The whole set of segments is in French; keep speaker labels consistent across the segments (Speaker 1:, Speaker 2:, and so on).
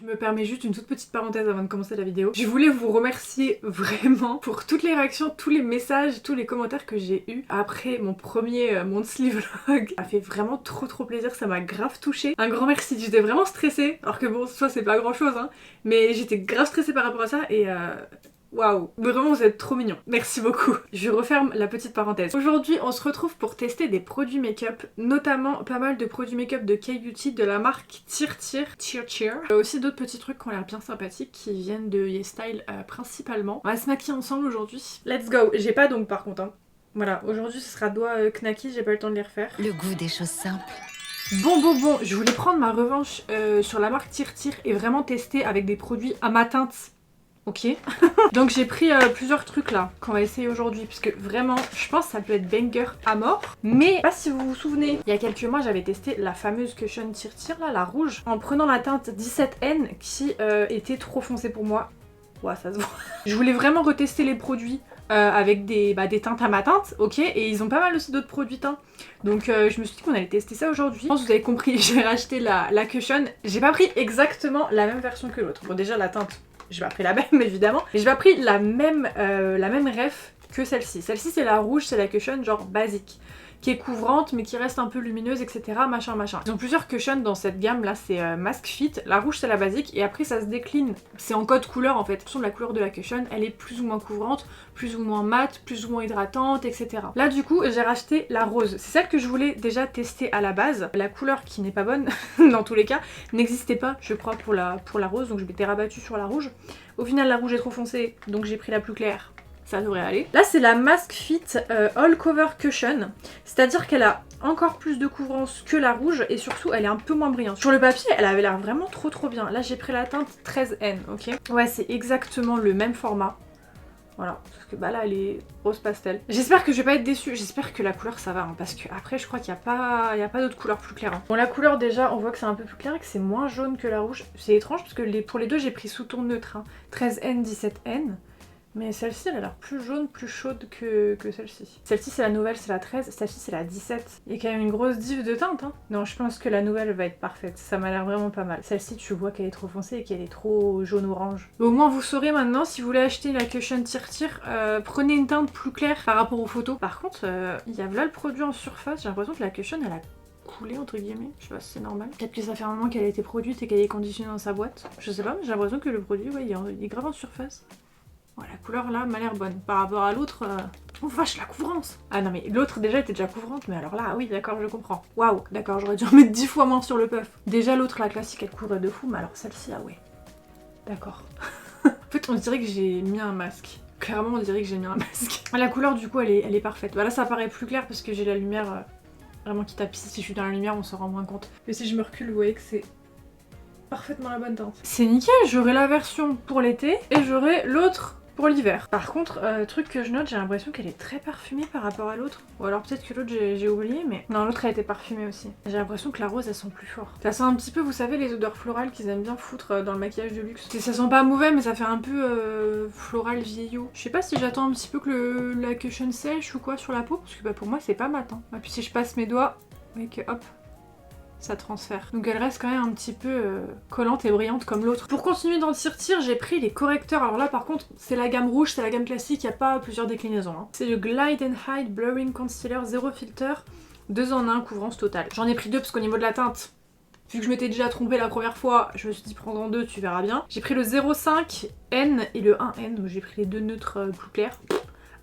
Speaker 1: Je me permets juste une toute petite parenthèse avant de commencer la vidéo. Je voulais vous remercier vraiment pour toutes les réactions, tous les messages, tous les commentaires que j'ai eus après mon premier monthly vlog. Ça a fait vraiment trop plaisir, ça m'a grave touchée. Un grand merci, j'étais vraiment stressée, alors que bon, soit c'est pas grand chose, hein, mais j'étais grave stressée par rapport à ça et waouh, vraiment vous êtes trop mignons. Merci beaucoup. Je referme la petite parenthèse. Aujourd'hui, on se retrouve pour tester des produits make-up, notamment pas mal de produits make-up de K-Beauty de la marque Cheer. Aussi d'autres petits trucs qui ont l'air bien sympathiques qui viennent de YesStyle principalement. On va se maquiller ensemble aujourd'hui. Let's go. J'ai pas donc par contre. Hein. Voilà, aujourd'hui ce sera doigts knacky, j'ai pas eu le temps de les refaire.
Speaker 2: Le goût des choses simples.
Speaker 1: Bon, je voulais prendre ma revanche sur la marque Cheer et vraiment tester avec des produits à ma teinte. Ok. Donc j'ai pris plusieurs trucs là qu'on va essayer aujourd'hui parce que vraiment je pense que ça peut être banger à mort. Mais je sais pas si vous vous souvenez, il y a quelques mois j'avais testé la fameuse Cushion Cheer là, la rouge, en prenant la teinte 17N qui était trop foncée pour moi. Ouais, ça se voit. Je voulais vraiment retester les produits avec des teintes à ma teinte, ok, et ils ont pas mal aussi d'autres produits teints. Donc je me suis dit qu'on allait tester ça aujourd'hui. Je pense que vous avez compris, j'ai racheté la Cushion. J'ai pas pris exactement la même version que l'autre. Bon déjà la teinte, j'ai pas pris la même évidemment, mais j'ai pas pris la même ref que celle-ci. Celle-ci c'est la rouge, c'est la Cushion genre basique, qui est couvrante mais qui reste un peu lumineuse, etc. Machin. Ils ont plusieurs cushions dans cette gamme là, c'est Mask Fit. La rouge c'est la basique et après ça se décline. C'est en code couleur en fait. En fonction de la couleur de la cushion, elle est plus ou moins couvrante, plus ou moins mate, plus ou moins hydratante, etc. Là du coup j'ai racheté la rose. C'est celle que je voulais déjà tester à la base. La couleur qui n'est pas bonne dans tous les cas n'existait pas je crois pour la rose, donc je m'étais rabattue sur la rouge. Au final la rouge est trop foncée donc j'ai pris la plus claire. Ça devrait aller. Là c'est la Mask Fit All Cover Cushion, c'est-à-dire qu'elle a encore plus de couvrance que la rouge et surtout elle est un peu moins brillante. Sur le papier elle avait l'air vraiment trop bien. Là j'ai pris la teinte 13N, ok. Ouais c'est exactement le même format. Voilà, parce que bah là elle est rose pastel. J'espère que je vais pas être déçue, j'espère que la couleur ça va, hein, parce que après je crois qu'il n'y a pas d'autres couleurs plus claires. Hein. Bon la couleur déjà on voit que c'est un peu plus clair et que c'est moins jaune que la rouge. C'est étrange parce que pour les deux j'ai pris sous ton neutre, hein. 13N, 17N. Mais celle-ci elle a l'air plus jaune, plus chaude que celle-ci. Celle-ci c'est la nouvelle, c'est la 13, celle-ci c'est la 17. Il y a quand même une grosse diff de teinte hein. Non je pense que la nouvelle va être parfaite, ça m'a l'air vraiment pas mal. Celle-ci tu vois qu'elle est trop foncée et qu'elle est trop jaune-orange. Au moins vous saurez maintenant si vous voulez acheter la Cushion Cheer, prenez une teinte plus claire par rapport aux photos. Par contre il y a là le produit en surface, j'ai l'impression que la Cushion elle a coulé entre guillemets, je sais pas si c'est normal. Peut-être que ça fait un moment qu'elle a été produite et qu'elle est conditionnée dans sa boîte. Je sais pas mais j'ai l'impression que le produit ouais, il est grave en surface. Ouais, la couleur là m'a l'air bonne. Par rapport à l'autre... Oh vache, la couvrance! Ah non mais l'autre déjà était déjà couvrante, mais alors là, oui d'accord, je comprends. Waouh, d'accord, j'aurais dû en mettre 10 fois moins sur le puff. Déjà l'autre, la classique, elle couvrait de fou, mais alors celle-ci, ah ouais. D'accord. En fait, on dirait que j'ai mis un masque. Clairement, on dirait que j'ai mis un masque. La couleur du coup, elle est parfaite. Bah là, ça paraît plus clair parce que j'ai la lumière vraiment qui tape ici. Si je suis dans la lumière, on s'en rend moins compte. Mais si je me recule, vous voyez que c'est... parfaitement la bonne teinte. C'est nickel, j'aurai la version pour l'été et j'aurai l'autre pour l'hiver. Par contre, truc que je note, j'ai l'impression qu'elle est très parfumée par rapport à l'autre. Ou alors peut-être que l'autre j'ai oublié, mais... Non, l'autre elle était parfumée aussi. J'ai l'impression que la rose elle sent plus fort. Ça sent un petit peu, vous savez, les odeurs florales qu'ils aiment bien foutre dans le maquillage de luxe. Ça sent pas mauvais, mais ça fait un peu floral vieillot. Je sais pas si j'attends un petit peu que la cushion sèche ou quoi sur la peau, parce que bah, pour moi c'est pas mat. Hein. Et puis si je passe mes doigts, et que hop... ça transfère. Donc elle reste quand même un petit peu collante et brillante comme l'autre. Pour continuer dans le Cheer, j'ai pris les correcteurs. Alors là par contre c'est la gamme rouge, c'est la gamme classique, il n'y a pas plusieurs déclinaisons. Hein. C'est le Glide and Hide Blurring Concealer 0 filter, 2 en 1, couvrance totale. J'en ai pris 2 parce qu'au niveau de la teinte, vu que je m'étais déjà trompée la première fois, je me suis dit prendre en 2, tu verras bien. J'ai pris le 0,5N et le 1N, donc j'ai pris les deux neutres plus clairs.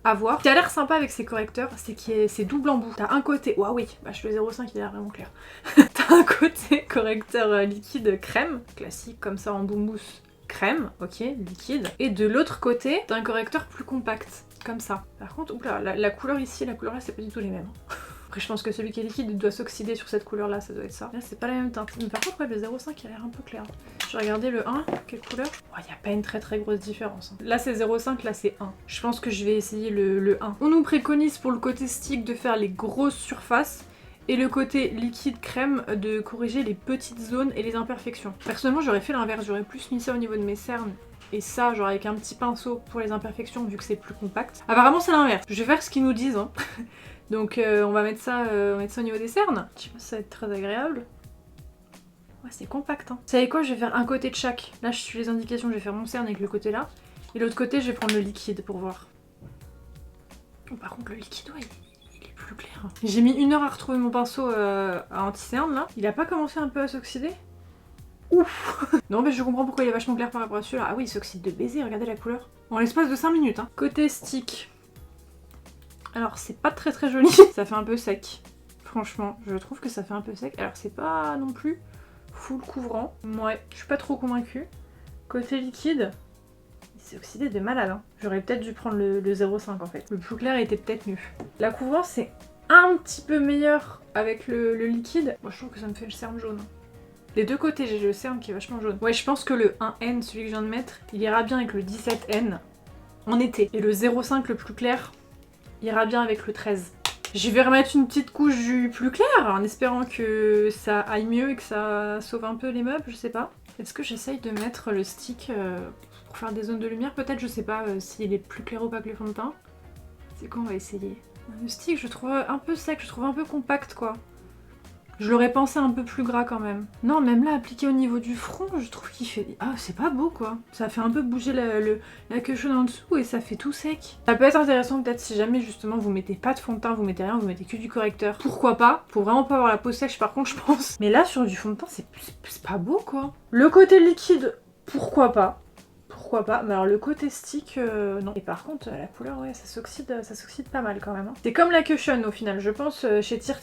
Speaker 1: À voir. Ce qui a l'air sympa avec ces correcteurs, c'est que c'est double embout. T'as un côté, waouh oui, bah le 0,5 il a l'air vraiment clair. T'as un côté correcteur liquide crème, classique comme ça en boom mousse crème, ok, liquide. Et de l'autre côté, t'as un correcteur plus compact, comme ça. Par contre, oula, la couleur ici et la couleur là, c'est pas du tout les mêmes. Après je pense que celui qui est liquide doit s'oxyder sur cette couleur là, ça doit être ça. Là c'est pas la même teinte. Mais par contre ouais, le 0,5 il a l'air un peu clair. Je vais regarder le 1, quelle couleur? Il n'y a pas une très grosse différence. Hein. Là c'est 0,5, là c'est 1. Je pense que je vais essayer le 1. On nous préconise pour le côté stick de faire les grosses surfaces et le côté liquide crème de corriger les petites zones et les imperfections. Personnellement j'aurais fait l'inverse, j'aurais plus mis ça au niveau de mes cernes. Et ça, genre avec un petit pinceau pour les imperfections vu que c'est plus compact. Apparemment c'est l'inverse. Je vais faire ce qu'ils nous disent. Hein. Donc on va mettre ça au niveau des cernes. Je sais pas si ça va être très agréable. Ouais, c'est compact, hein. Vous savez quoi, je vais faire un côté de chaque. Là, je suis les indications, je vais faire mon cerne avec le côté là. Et l'autre côté, je vais prendre le liquide pour voir. Oh, par contre, le liquide, ouais, il est plus clair. J'ai mis 1 heure à retrouver mon pinceau à anti-cerne, là. Il a pas commencé un peu à s'oxyder? Ouf. Non, mais je comprends pourquoi il est vachement clair par rapport à celui-là. Ah oui, il s'oxyde de baiser, regardez la couleur. En l'espace de 5 minutes, hein. Côté stick. Alors, c'est pas très très joli. Ça fait un peu sec. Franchement, je trouve que ça fait un peu sec. Alors, c'est pas non plus full couvrant. Ouais, je suis pas trop convaincue. Côté liquide, il s'est oxydé de malade, hein. J'aurais peut-être dû prendre le 0,5 en fait. Le plus clair était peut-être mieux. La couvrance, c'est un petit peu meilleur avec le liquide. Moi, je trouve que ça me fait le cerne jaune. Les deux côtés, j'ai le cerne qui est vachement jaune. Ouais, je pense que le 1N, celui que je viens de mettre, il ira bien avec le 17N en été. Et le 0,5 le plus clair ira bien avec le 13. Je vais remettre une petite couche du plus clair en espérant que ça aille mieux et que ça sauve un peu les meubles, je sais pas. Est-ce que j'essaye de mettre le stick pour faire des zones de lumière peut-être? Je sais pas s'il est plus clair ou pas que le fond de teint. C'est quoi, on va essayer. Le stick, je trouve un peu sec, je trouve un peu compact quoi. Je l'aurais pensé un peu plus gras quand même. Non, même là, appliqué au niveau du front, je trouve qu'il fait... Ah, c'est pas beau quoi. Ça fait un peu bouger la queue chaude en dessous et ça fait tout sec. Ça peut être intéressant peut-être si jamais justement vous mettez pas de fond de teint, vous mettez rien, vous mettez que du correcteur. Pourquoi pas? Pour vraiment pas avoir la peau sèche par contre, je pense. Mais là, sur du fond de teint, c'est pas beau quoi. Le côté liquide, pourquoi pas? Pourquoi pas, mais alors le côté stick, non. Et par contre, la couleur, ouais, ça s'oxyde pas mal quand même. Hein. C'est comme la cushion au final, je pense, chez Tir,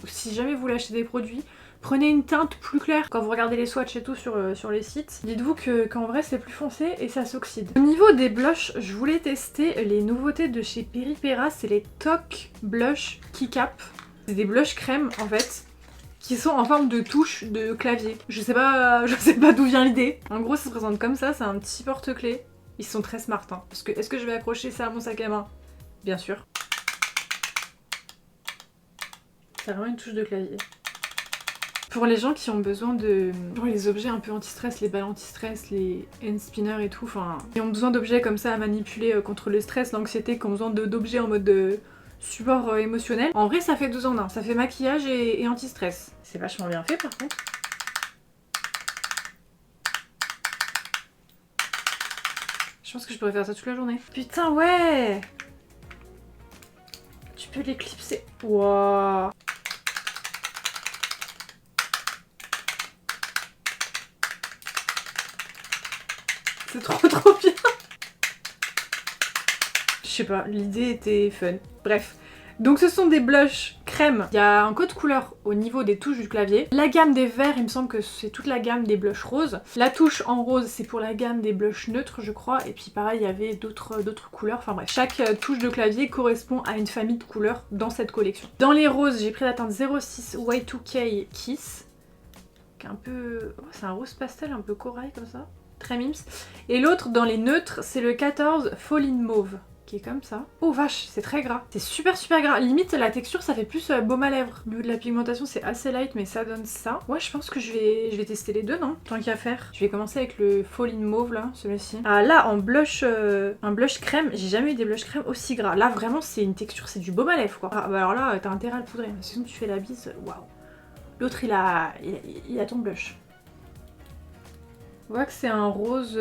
Speaker 1: si jamais vous voulez acheter des produits, prenez une teinte plus claire. Quand vous regardez les swatchs et tout sur les sites, dites-vous qu'en vrai c'est plus foncé et ça s'oxyde. Au niveau des blushs, je voulais tester les nouveautés de chez Peripera, c'est les Toque Blush Keycap. C'est des blushs crème en fait, qui sont en forme de touche de clavier. Je sais pas d'où vient l'idée. En gros, ça se présente comme ça, c'est un petit porte-clés. Ils sont très smart, hein. Parce que, est-ce que je vais accrocher ça à mon sac à main? Bien sûr. C'est vraiment une touche de clavier. Pour les gens qui ont besoin de... Pour les objets un peu anti-stress, les balles anti-stress, les hand spinners et tout, enfin... Qui ont besoin d'objets comme ça à manipuler contre le stress, l'anxiété, qui ont besoin d'objets en mode... support émotionnel. En vrai, ça fait 2 en 1. Ça fait maquillage et anti-stress. C'est vachement bien fait par contre. Je pense que je pourrais faire ça toute la journée. Putain, ouais! Tu peux l'éclipser. Waouh! C'est trop bien! Je sais pas, l'idée était fun. Bref. Donc ce sont des blushs crème. Il y a un code couleur au niveau des touches du clavier. La gamme des verts, il me semble que c'est toute la gamme des blushs roses. La touche en rose, c'est pour la gamme des blushs neutres, je crois. Et puis pareil, il y avait d'autres couleurs. Enfin bref, chaque touche de clavier correspond à une famille de couleurs dans cette collection. Dans les roses, j'ai pris la teinte 06 Y2K Kiss. Qui est un peu... Oh, c'est un rose pastel un peu corail comme ça. Très mims. Et l'autre, dans les neutres, c'est le 14 Fall in Mauve. Qui est comme ça. Oh vache, c'est très gras. C'est super gras. Limite, la texture, ça fait plus baume à lèvres. Au niveau de la pigmentation, c'est assez light, mais ça donne ça. Ouais, je pense que je vais tester les deux, non? Tant qu'à faire. Je vais commencer avec le Fall in Mauve, là, celui-ci. Ah, là, en blush, un blush crème, j'ai jamais eu des blush crème aussi gras. Là, vraiment, c'est une texture, c'est du baume à lèvres, quoi. Ah, bah alors là, t'as intérêt à le poudrer. Sinon, tu fais la bise, waouh. L'autre, il a ton blush. On voit que c'est un rose...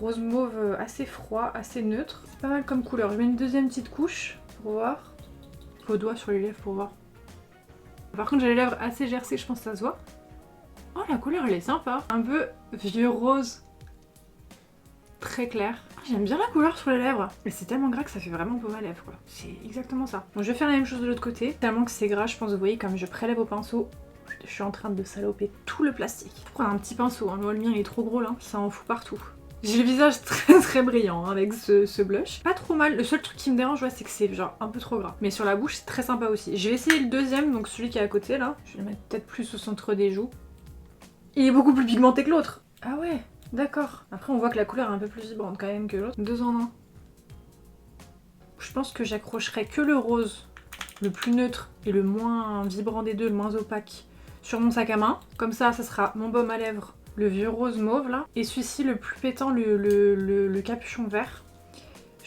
Speaker 1: rose mauve assez froid, assez neutre. C'est pas mal comme couleur. Je mets une deuxième petite couche pour voir. Au doigt sur les lèvres pour voir. Par contre j'ai les lèvres assez gercées, je pense que ça se voit. Oh la couleur elle est sympa. Un peu vieux rose. Très clair. J'aime bien la couleur sur les lèvres. Mais c'est tellement gras que ça fait vraiment baume à lèvres quoi. C'est exactement ça. Bon, je vais faire la même chose de l'autre côté. Tellement que c'est gras, je pense, vous voyez, comme je prélève au pinceau. Je suis en train de saloper tout le plastique. Faut prendre un petit pinceau, hein. Moi le mien il est trop gros là. Ça en fout partout. J'ai le visage très brillant hein, avec ce blush. Pas trop mal. Le seul truc qui me dérange, ouais, c'est que c'est genre un peu trop gras. Mais sur la bouche, c'est très sympa aussi. Je vais essayer le deuxième, donc celui qui est à côté là. Je vais le mettre peut-être plus au centre des joues. Il est beaucoup plus pigmenté que l'autre. Ah ouais, d'accord. Après, on voit que la couleur est un peu plus vibrante quand même que l'autre. 2 en 1. Je pense que j'accrocherai que le rose, le plus neutre et le moins vibrant des deux, le moins opaque, sur mon sac à main. Comme ça sera mon baume à lèvres. Le vieux rose mauve là. Et celui-ci le plus pétant, le capuchon vert.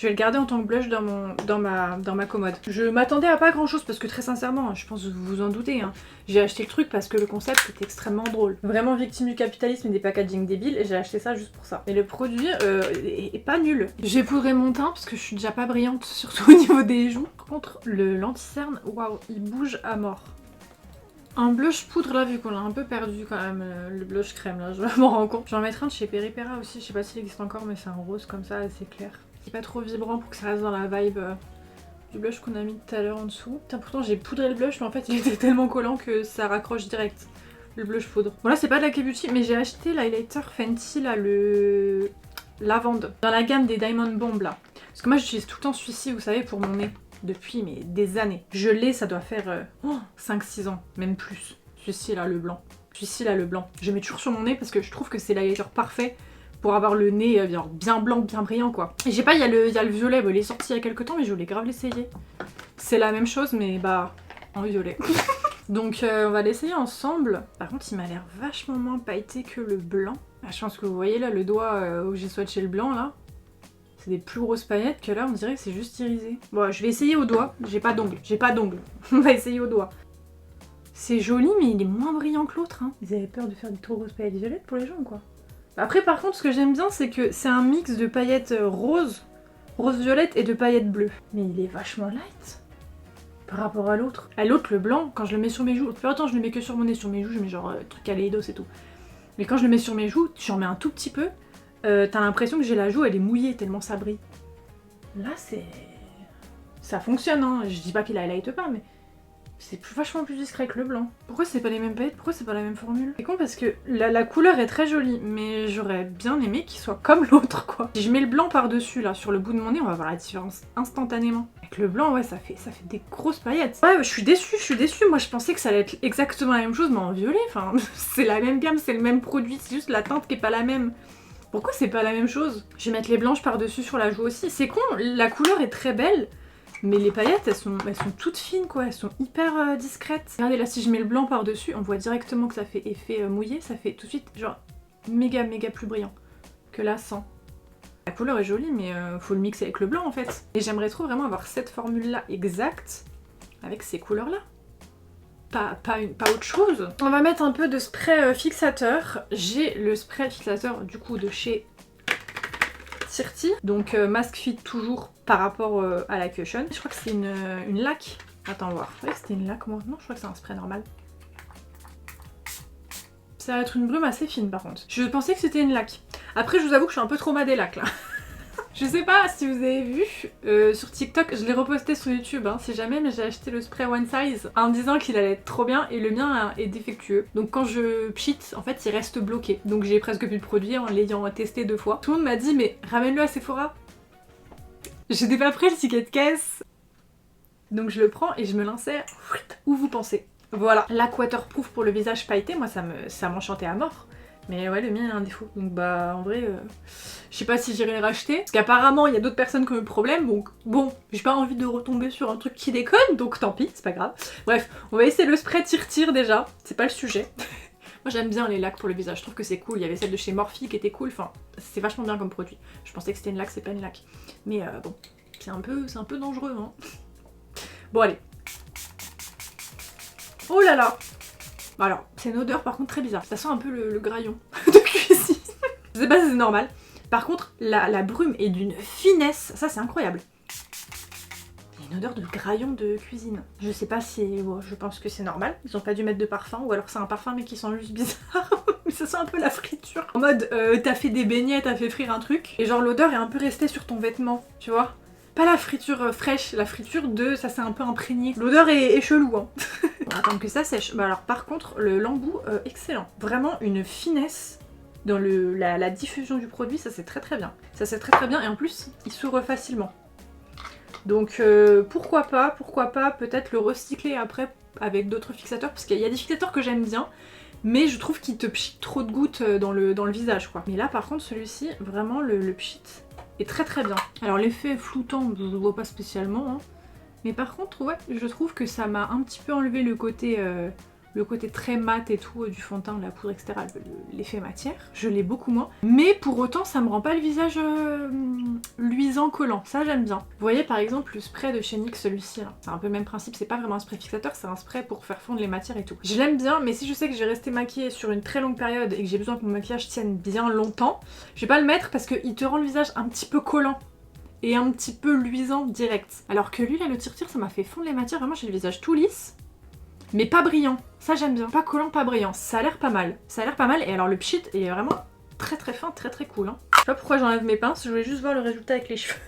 Speaker 1: Je vais le garder en tant que blush dans ma commode. Je m'attendais à pas grand chose parce que très sincèrement, je pense que vous vous en doutez, hein, j'ai acheté le truc parce que le concept était extrêmement drôle. Vraiment victime du capitalisme et des packaging débiles et j'ai acheté ça juste pour ça. Et le produit est pas nul. J'ai poudré mon teint parce que je suis déjà pas brillante, surtout au niveau des joues. Par contre, le l'anti-cerne, waouh, il bouge à mort. Un blush poudre là, vu qu'on l'a un peu perdu quand même, le blush crème là, je m'en rends compte. J'en mettrai un de chez Peripera aussi, je sais pas s'il existe encore mais c'est un rose comme ça assez clair. C'est pas trop vibrant pour que ça reste dans la vibe du blush qu'on a mis tout à l'heure en dessous. Putain, pourtant j'ai poudré le blush mais en fait il était tellement collant que ça raccroche direct. Le blush poudre. Bon là c'est pas de la K-Beauty mais j'ai acheté l'highlighter Fenty là, le lavande. Dans la gamme des Diamond Bomb là. Parce que moi j'utilise tout le temps celui-ci vous savez pour mon nez. Depuis mais des années. Je l'ai, ça doit faire 5-6 ans, même plus. Celui-ci là, le blanc. Celui-ci là, le blanc. Je mets toujours sur mon nez parce que je trouve que c'est l'highlighter parfait pour avoir le nez bien blanc, bien brillant quoi. Et je sais pas, il y a le violet, bon, il est sorti il y a quelques temps mais je voulais grave l'essayer. C'est la même chose mais bah en violet. Donc on va l'essayer ensemble. Par contre il m'a l'air vachement moins pailleté que le blanc. Ah, je pense que vous voyez là le doigt où j'ai swatché le blanc là. C'est des plus grosses paillettes que là on dirait que c'est juste irisé. Bon je vais essayer au doigt, j'ai pas d'ongles, on va essayer au doigt. C'est joli mais il est moins brillant que l'autre hein. Ils avaient peur de faire des trop grosses paillettes violettes pour les gens quoi. Après par contre ce que j'aime bien c'est que c'est un mix de paillettes rose violette et de paillettes bleues. Mais il est vachement light par rapport à l'autre. À l'autre le blanc quand je le mets sur mes joues, depuis longtemps je le mets que sur mon nez, sur mes joues je mets genre truc Kaleidos et tout. Mais quand je le mets sur mes joues, j'en mets un tout petit peu. T'as l'impression que j'ai la joue, elle est mouillée tellement ça brille. Là, c'est... ça fonctionne, hein. Je dis pas qu'il highlight pas, mais c'est vachement plus discret que le blanc. Pourquoi c'est pas les mêmes paillettes? Pourquoi c'est pas la même formule? C'est con parce que la couleur est très jolie, mais j'aurais bien aimé qu'il soit comme l'autre, quoi. Si je mets le blanc par-dessus, là, sur le bout de mon nez, on va voir la différence instantanément. Avec le blanc, ouais, ça fait des grosses paillettes. Ouais, je suis déçue. Moi, je pensais que ça allait être exactement la même chose, mais en violet. Enfin, c'est la même gamme, c'est le même produit, c'est juste la teinte qui est pas la même. Pourquoi c'est pas la même chose? Je vais mettre les blanches par-dessus sur la joue aussi. C'est con, la couleur est très belle, mais les paillettes, elles sont toutes fines, quoi. Elles sont hyper discrètes. Regardez, là, si je mets le blanc par-dessus, on voit directement que ça fait effet mouillé. Ça fait tout de suite, genre, méga plus brillant que là, sans. La couleur est jolie, mais faut le mixer avec le blanc, en fait. Et j'aimerais trop vraiment avoir cette formule-là exacte, avec ces couleurs-là. Pas autre chose. On va mettre un peu de spray fixateur. J'ai le spray fixateur du coup de chez Tirti. Donc Mask Fit toujours par rapport à la Cushion. Je crois que c'est une laque. Attends voir. Ouais c'était une laque. Non je crois que c'est un spray normal. Ça va être une brume assez fine par contre. Je pensais que c'était une laque. Après je vous avoue que je suis un peu trauma des laques là. Je sais pas si vous avez vu sur TikTok, je l'ai reposté sur YouTube hein, si jamais, mais j'ai acheté le spray One Size en me disant qu'il allait être trop bien et le mien est défectueux. Donc quand je pchit, en fait il reste bloqué. Donc j'ai presque plus de produit en l'ayant testé 2 fois. Tout le monde m'a dit mais ramène-le à Sephora. J'étais pas prêt le ticket de caisse. Donc je le prends et je me l'insère où vous pensez. Voilà, lac waterproof pour le visage pailleté, moi ça m'enchantait à mort. Mais ouais, le mien a un défaut. Donc bah en vrai, je sais pas si j'irai le racheter. Parce qu'apparemment il y a d'autres personnes qui ont eu le problème. Donc bon, j'ai pas envie de retomber sur un truc qui déconne. Donc tant pis, c'est pas grave. Bref, on va essayer le spray tire déjà. C'est pas le sujet. Moi j'aime bien les lacs pour le visage. Je trouve que c'est cool. Il y avait celle de chez Morphe qui était cool. Enfin, c'est vachement bien comme produit. Je pensais que c'était une laque, c'est pas une laque. Mais bon, c'est un peu dangereux. Hein. Bon allez. Oh là là. Alors, c'est une odeur par contre très bizarre. Ça sent un peu le graillon de cuisine. Je sais pas si c'est normal. Par contre, la brume est d'une finesse. Ça, c'est incroyable. Il y a une odeur de graillon de cuisine. Je sais pas si... Bon, je pense que c'est normal. Ils ont pas dû mettre de parfum. Ou alors c'est un parfum mais qui sent juste bizarre. Mais ça sent un peu la friture. En mode, t'as fait des beignets, t'as fait frire un truc. Et genre l'odeur est un peu restée sur ton vêtement. Tu vois? Pas la friture fraîche, la friture de ça s'est un peu imprégné. L'odeur est chelou hein. On va attendre que ça sèche. Bah alors par contre l'embout excellent. Vraiment une finesse dans la diffusion du produit, ça c'est très bien. Ça c'est très bien et en plus il s'ouvre facilement. Donc pourquoi pas peut-être le recycler après avec d'autres fixateurs parce qu'il y a des fixateurs que j'aime bien. Mais je trouve qu'il te pchit trop de gouttes dans le visage quoi. Mais là par contre celui-ci, vraiment le pchit est très bien. Alors l'effet floutant, je ne le vois pas spécialement. Hein. Mais par contre, ouais, je trouve que ça m'a un petit peu enlevé le côté le côté très mat et tout du fond de teint, de la poudre, etc. L'effet matière, je l'ai beaucoup moins. Mais pour autant, ça me rend pas le visage luisant, collant. Ça, j'aime bien. Vous voyez par exemple le spray de chez NYX, celui-ci, là. C'est un peu le même principe, c'est pas vraiment un spray fixateur, c'est un spray pour faire fondre les matières et tout. Je l'aime bien, mais si je sais que je vais rester maquillée sur une très longue période et que j'ai besoin que mon maquillage tienne bien longtemps, je vais pas le mettre parce qu'il te rend le visage un petit peu collant. Et un petit peu luisant direct. Alors que lui là, le tire-tire, ça m'a fait fondre les matières, vraiment j'ai le visage tout lisse. Mais pas brillant, ça j'aime bien. Pas collant, pas brillant, ça a l'air pas mal. Ça a l'air pas mal, et alors le pchit il est vraiment très très fin, très très cool. Hein. Je sais pas pourquoi j'enlève mes pinces, je voulais juste voir le résultat avec les cheveux.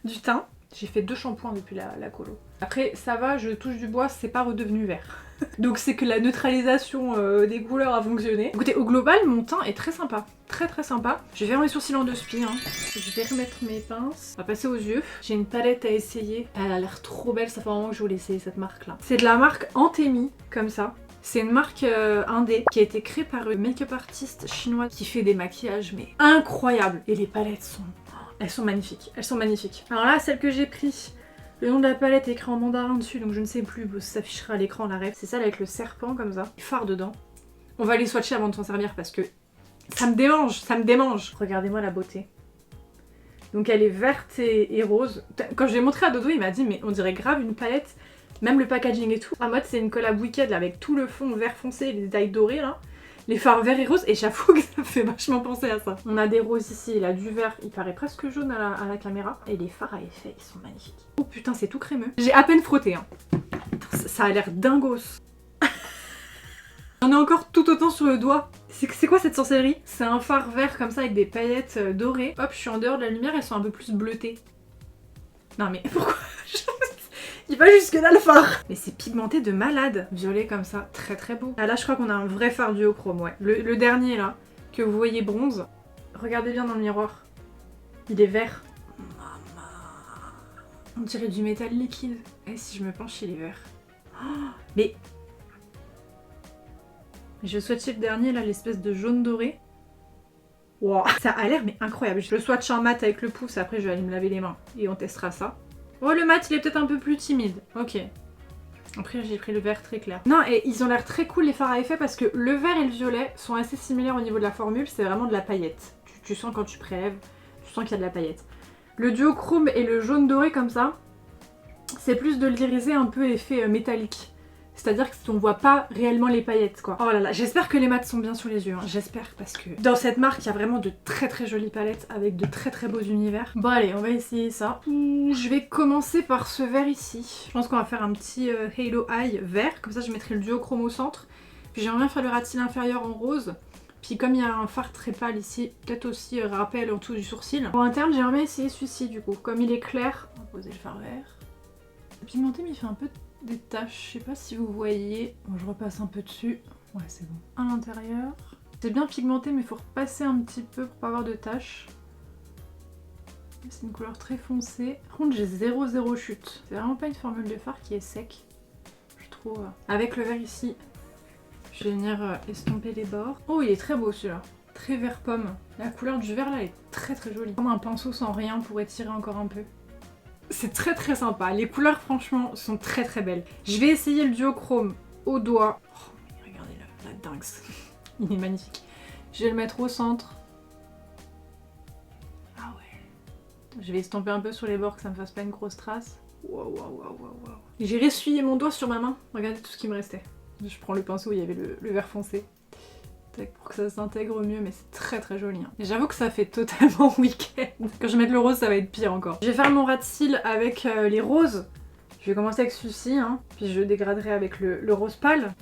Speaker 1: Du teint. J'ai fait 2 shampoings depuis la colo. Après ça va, je touche du bois, c'est pas redevenu vert. Donc c'est que la neutralisation des couleurs a fonctionné. Écoutez, au global, mon teint est très sympa. Très très sympa. Je vais faire mes sourcils en 2 spi. Hein. Je vais remettre mes pinces. On va passer aux yeux. J'ai une palette à essayer. Elle a l'air trop belle, ça fait un moment que je voulais essayer cette marque là. C'est de la marque Antemi, comme ça. C'est une marque indé qui a été créée par une make-up artiste chinoise qui fait des maquillages mais incroyables. Et les palettes sont... elles sont magnifiques. Elles sont magnifiques. Alors là, celle que j'ai prise... Le nom de la palette est écrit en mandarin dessus, donc je ne sais plus, ça s'affichera à l'écran la ref. C'est celle avec le serpent comme ça, phare dedans. On va les swatcher avant de s'en servir parce que ça me démange, ça me démange. Regardez-moi la beauté. Donc elle est verte et rose. Quand je l'ai montré à Dodo, il m'a dit mais on dirait grave une palette, même le packaging et tout. En mode c'est une collab Wicked là, avec tout le fond vert foncé et les détails dorés là. Les fards verts et roses, et j'avoue que ça fait vachement penser à ça. On a des roses ici, il a du vert, il paraît presque jaune à la caméra. Et les fards à effet, ils sont magnifiques. Oh putain, c'est tout crémeux. J'ai à peine frotté, hein. Ça a l'air dingos. J'en ai encore tout autant sur le doigt. C'est quoi cette sorcellerie? C'est un fard vert comme ça avec des paillettes dorées. Hop, je suis en dehors de la lumière, elles sont un peu plus bleutées. Non mais pourquoi? Il va jusque là le phare. Mais c'est pigmenté de malade. Violet comme ça, très très beau. Ah là je crois qu'on a un vrai fard duochrome, ouais. Le dernier là, que vous voyez bronze. Regardez bien dans le miroir. Il est vert. On dirait du métal liquide. Et si je me penche, il est vert. Oh, mais... Je vais swatcher le dernier là, l'espèce de jaune doré. Wow. Ça a l'air mais incroyable. Je le swatch en mat avec le pouce, après je vais aller me laver les mains. Et on testera ça. Oh le mat il est peut-être un peu plus timide. Ok. Après j'ai pris le vert très clair. Non et ils ont l'air très cool les fards à effet parce que le vert et le violet sont assez similaires au niveau de la formule. C'est vraiment de la paillette. Tu sens quand tu prélèves, tu sens qu'il y a de la paillette. Le duochrome et le jaune doré comme ça, c'est plus de l'irisé un peu effet métallique. C'est-à-dire qu'on voit pas réellement les paillettes quoi. Oh là là, j'espère que les mats sont bien sous les yeux, hein. J'espère parce que dans cette marque il y a vraiment de très très jolies palettes avec de très très beaux univers. Bon allez, on va essayer ça. Je vais commencer par ce vert ici. Je pense qu'on va faire un petit Halo Eye vert, comme ça je mettrai le duochrome au centre. Puis j'aimerais bien faire le ras de cils inférieur en rose. Puis comme il y a un fard très pâle ici, peut-être aussi rappel en dessous du sourcil. Pour interne j'aimerais bien essayer celui-ci du coup. Comme il est clair, on va poser le fard vert. Le pigmenté mais il fait un peu des taches, je sais pas si vous voyez. Bon, je repasse un peu dessus. Ouais, c'est bon. À l'intérieur. C'est bien pigmenté, mais il faut repasser un petit peu pour pas avoir de taches. C'est une couleur très foncée. Par contre, j'ai 0,0 chute. C'est vraiment pas une formule de fard qui est sec, je trouve. Avec le vert ici, je vais venir estomper les bords. Oh, il est très beau celui-là. Très vert pomme. La couleur du vert là est très très jolie. Comme un pinceau sans rien pour étirer encore un peu. C'est très très sympa, les couleurs franchement sont très très belles. Je vais essayer le duochrome au doigt. Oh, regardez la dingue, il est magnifique. Je vais le mettre au centre. Ah ouais. Je vais estomper un peu sur les bords que ça me fasse pas une grosse trace. Waouh, waouh, waouh, waouh. J'ai ressuyé mon doigt sur ma main, regardez tout ce qui me restait. Je prends le pinceau où il y avait le vert foncé. Pour que ça s'intègre mieux, mais c'est très très joli. Hein. Et j'avoue que ça fait totalement week-end. Quand je vais mettre le rose, ça va être pire encore. Je vais faire mon ras de cils avec les roses. Je vais commencer avec celui-ci, hein. Puis je dégraderai avec le rose pâle.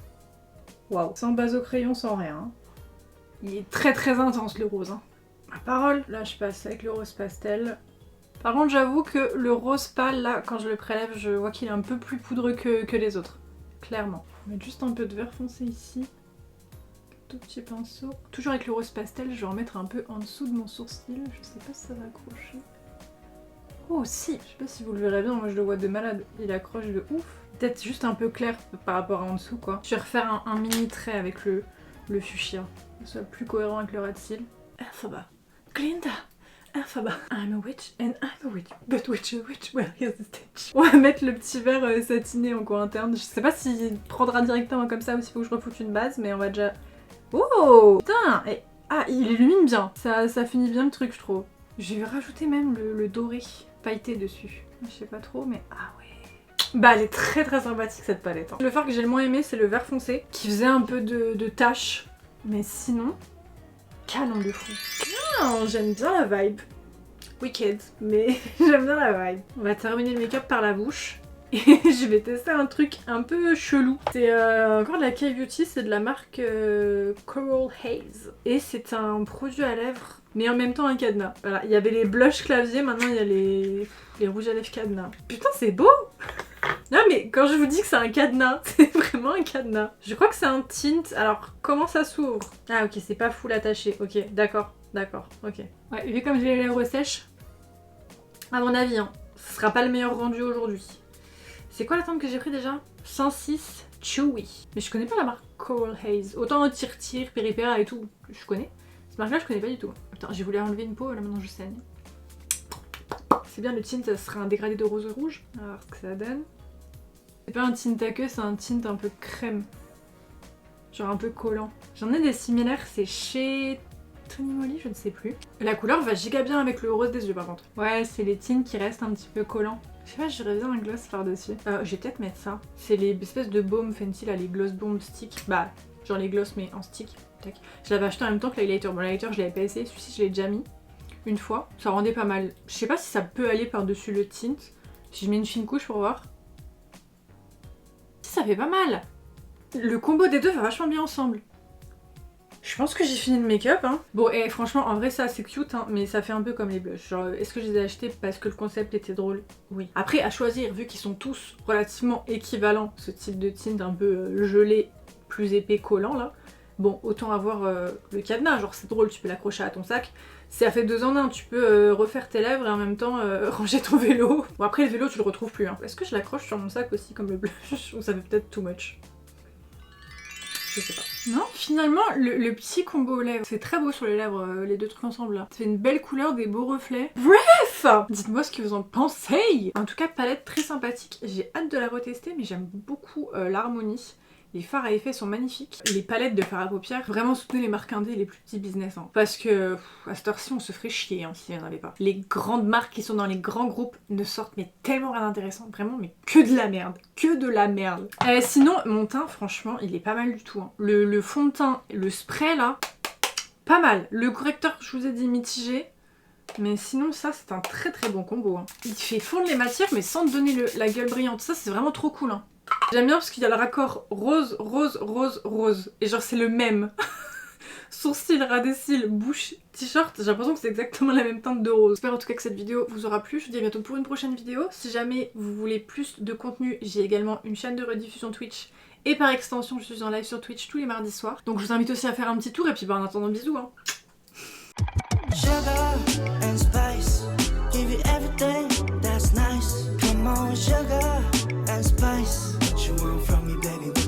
Speaker 1: Waouh. Sans base au crayon, sans rien. Hein. Il est très très intense le rose. Hein. Ma parole. Là, je passe avec le rose pastel. Par contre, j'avoue que le rose pâle, là, quand je le prélève, je vois qu'il est un peu plus poudreux que les autres. Clairement. On va mettre juste un peu de vert foncé ici. Tout petit pinceau. Toujours avec le rose pastel, je vais en mettre un peu en dessous de mon sourcil. Je sais pas si ça va accrocher. Oh si. Je sais pas si vous le verrez bien, moi je le vois de malade. Il accroche de ouf. Peut-être juste un peu clair par rapport à en dessous quoi. Je vais refaire un mini trait avec le fuchsia. Que ce soit plus cohérent avec le ras de cils. Ah, ça va. Glinda, Alphaba. I'm a witch and I'm a witch. But which a witch? Well, here's the stitch. On va mettre le petit verre satiné en coin interne. Je sais pas s'il prendra directement comme ça ou s'il faut que je refoute une base, mais on va déjà... Oh putain. Ah, il illumine bien. Ça finit bien le truc, je trouve. Je vais rajouter même le doré pailleté dessus. Je sais pas trop, mais ah ouais. Bah elle est très très sympathique cette palette. Hein. Le fard que j'ai le moins aimé, c'est le vert foncé, qui faisait un peu de taches. Mais sinon, canon de fou. Non, j'aime bien la vibe. Wicked, mais j'aime bien la vibe. On va terminer le make-up par la bouche. Et je vais tester un truc un peu chelou. C'est encore de la K-Beauty, c'est de la marque Coral Haze. Et c'est un produit à lèvres, mais en même temps un cadenas. Voilà, il y avait les blushs clavier, maintenant il y a les rouges à lèvres cadenas. Putain, c'est beau! Non mais quand je vous dis que c'est un cadenas, c'est vraiment un cadenas. Je crois que c'est un tint, alors comment ça s'ouvre? Ah ok, c'est pas full attaché, ok, d'accord, ok. Ouais, vu comme j'ai les lèvres sèches, à mon avis, hein, ce sera pas le meilleur rendu aujourd'hui. C'est quoi la teinte que j'ai pris déjà? 106 Chewy. Mais je connais pas la marque Coral Haze. Autant Tire, Péripéra et tout, je connais. Cette marque là je connais pas du tout. Putain, j'ai voulu enlever une peau, là maintenant je saigne. C'est bien, le tint ça serait un dégradé de rose rouge. On va voir ce que ça donne. C'est pas un tint à queue, c'est un tint un peu crème. Genre un peu collant. J'en ai des similaires, c'est chez Tony Moly, je ne sais plus. La couleur va giga bien avec le rose des yeux par contre. Ouais, c'est les tints qui restent un petit peu collants. Je sais pas, j'aurais bien un gloss par-dessus. Je vais peut-être mettre ça. C'est les espèces de baumes Fenty là, les gloss bomb stick. Bah, genre les gloss mais en stick. Tac. Je l'avais acheté en même temps que l'highlighter. Bon, l'highlighter je l'avais pas essayé, celui-ci je l'ai déjà mis une fois. Ça rendait pas mal. Je sais pas si ça peut aller par-dessus le tint. Si je mets une fine couche pour voir. Ça fait pas mal. Le combo des deux va vachement bien ensemble. Je pense que j'ai fini le make-up, hein. Bon, et franchement, en vrai, ça, c'est cute, hein, mais ça fait un peu comme les blushs. Genre, est-ce que je les ai achetés parce que le concept était drôle? Oui. Après, à choisir, vu qu'ils sont tous relativement équivalents, ce type de tint un peu gelé, plus épais, collant, là, bon, autant avoir le cadenas. Genre, c'est drôle, tu peux l'accrocher à ton sac. Ça fait 2 en 1, tu peux refaire tes lèvres et en même temps ranger ton vélo. Bon, après, le vélo, tu le retrouves plus, hein. Est-ce que je l'accroche sur mon sac aussi, comme le blush? Ou ça fait peut-être too much? Je sais pas. Non, finalement, le petit combo aux lèvres, c'est très beau sur les lèvres, les deux trucs ensemble là. Ça fait une belle couleur, des beaux reflets. Bref! Dites-moi ce que vous en pensez! En tout cas, palette très sympathique. J'ai hâte de la retester, mais j'aime beaucoup l'harmonie. Les fards à effet sont magnifiques. Les palettes de fards à paupières, vraiment soutenez les marques indé et les plus petits business. Hein. Parce que à cette heure-ci, on se ferait chier hein, s'il n'y en avait pas. Les grandes marques qui sont dans les grands groupes ne sortent mais tellement rien d'intéressant. Vraiment, mais que de la merde. Que de la merde. Sinon, mon teint, franchement, il est pas mal du tout. Hein. Le fond de teint, le spray là, pas mal. Le correcteur, je vous ai dit mitigé. Mais sinon ça c'est un très très bon combo. Hein. Il fait fondre les matières mais sans te donner la gueule brillante. Ça c'est vraiment trop cool. Hein. J'aime bien parce qu'il y a le raccord rose, rose, rose, rose. Et genre c'est le même. Sourcils, ras des cils, bouche, t-shirt. J'ai l'impression que c'est exactement la même teinte de rose. J'espère en tout cas que cette vidéo vous aura plu. Je vous dis à bientôt pour une prochaine vidéo. Si jamais vous voulez plus de contenu, j'ai également une chaîne de rediffusion Twitch. Et par extension je suis en live sur Twitch tous les mardis soirs. Donc je vous invite aussi à faire un petit tour et puis bah en attendant bisous hein.
Speaker 2: Sugar and spice, give you everything that's nice. Come on, sugar and spice. What you want from me, baby?